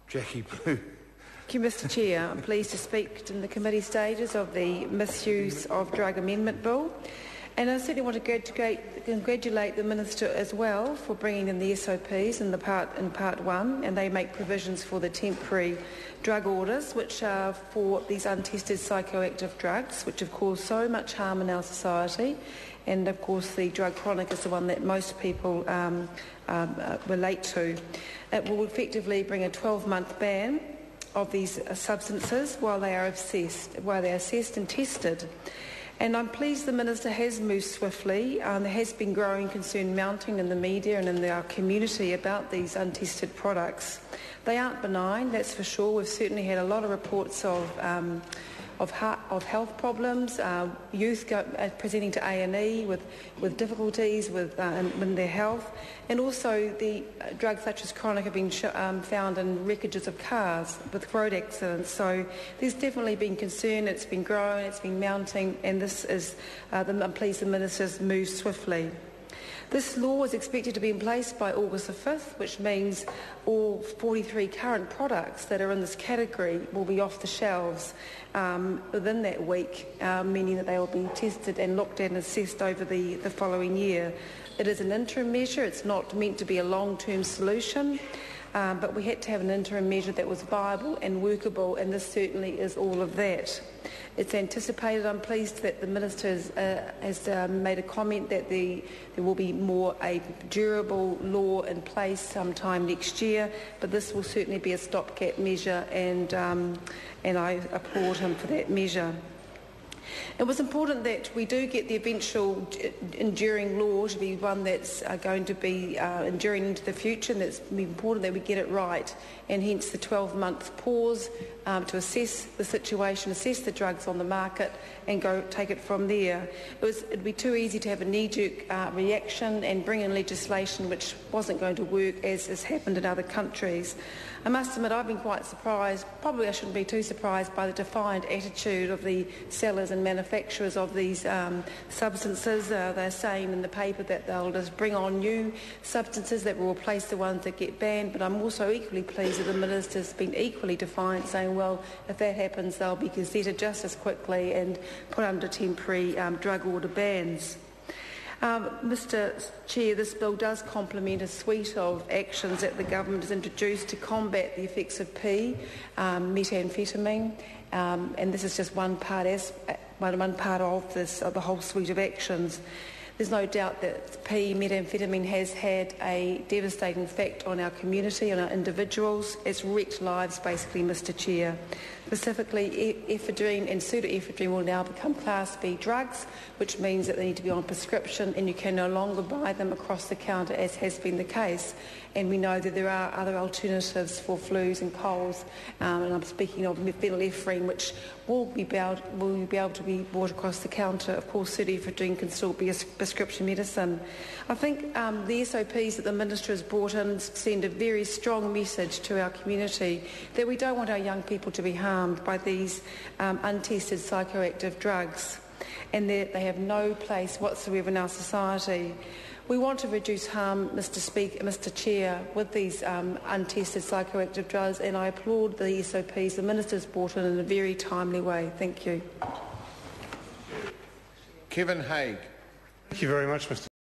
Jackie Blue. Thank you, Mr Chair. I'm pleased to speak in the committee stages of the Misuse of Drug Amendment Bill. And I certainly want to congratulate the Minister as well for bringing in the SOPs in part one, and they make provisions for the temporary drug orders, which are for these untested psychoactive drugs, which have caused so much harm in our society. And of course the drug chronic is the one that most people relate to. It will effectively bring a 12-month ban of these substances while they are assessed and tested. And I'm pleased the Minister has moved swiftly. There has been growing concern mounting in the media and in our community about these untested products. They aren't benign, that's for sure. We've certainly had a lot of reports of health problems, youth presenting to A&E with difficulties in their health, and also the drugs such as chronic have been found in wreckages of cars with road accidents. So there's definitely been concern. It's been growing, it's been mounting, and this is I'm pleased the Minister's moved swiftly. This law is expected to be in place by August the 5th, which means all 43 current products that are in this category will be off the shelves within that week, meaning that they will be tested and looked at and assessed over the following year. It is an interim measure. It's not meant to be a long-term solution, but we had to have an interim measure that was viable and workable, and this certainly is all of that. It's anticipated. I'm pleased that the Minister has made a comment that there will be a durable law in place sometime next year, but this will certainly be a stopgap measure, and I applaud him for that measure. It was important that we do get the eventual enduring law to be one that's going to be enduring into the future, and it's important that we get it right, and hence the 12-month pause to assess the situation, assess the drugs on the market, and take it from there. It'd be too easy to have a knee-jerk reaction and bring in legislation which wasn't going to work, as has happened in other countries. I must admit I've been quite surprised, probably I shouldn't be too surprised, by the defiant attitude of the sellers and manufacturers of these substances. They're saying in the paper that they'll just bring on new substances that will replace the ones that get banned, but I'm also equally pleased that the Minister's been equally defiant, saying, well, if that happens, they'll be gazetted just as quickly and put under temporary drug order bans. Mr Chair, this bill does complement a suite of actions that the government has introduced to combat the effects of P, methamphetamine, and this is just one part of the whole suite of actions. There's no doubt that P, methamphetamine, has had a devastating effect on our community and our individuals. It's wrecked lives, basically, Mr Chair. Specifically, ephedrine and pseudoephedrine will now become Class B drugs, which means that they need to be on prescription, and you can no longer buy them across the counter, as has been the case. And we know that there are other alternatives for flus and colds, and I'm speaking of phenylephrine, which will be able to be bought across the counter. Of course, pseudoephedrine can still be a prescription medicine. I think the SOPs that the Minister has brought in send a very strong message to our community that we don't want our young people to be harmed by these untested psychoactive drugs, and that they have no place whatsoever in our society. We want to reduce harm, Mr Chair, with these untested psychoactive drugs, and I applaud the SOPs the Minister's brought in a very timely way. Thank you. Kevin Haig. Thank you very much, Mr.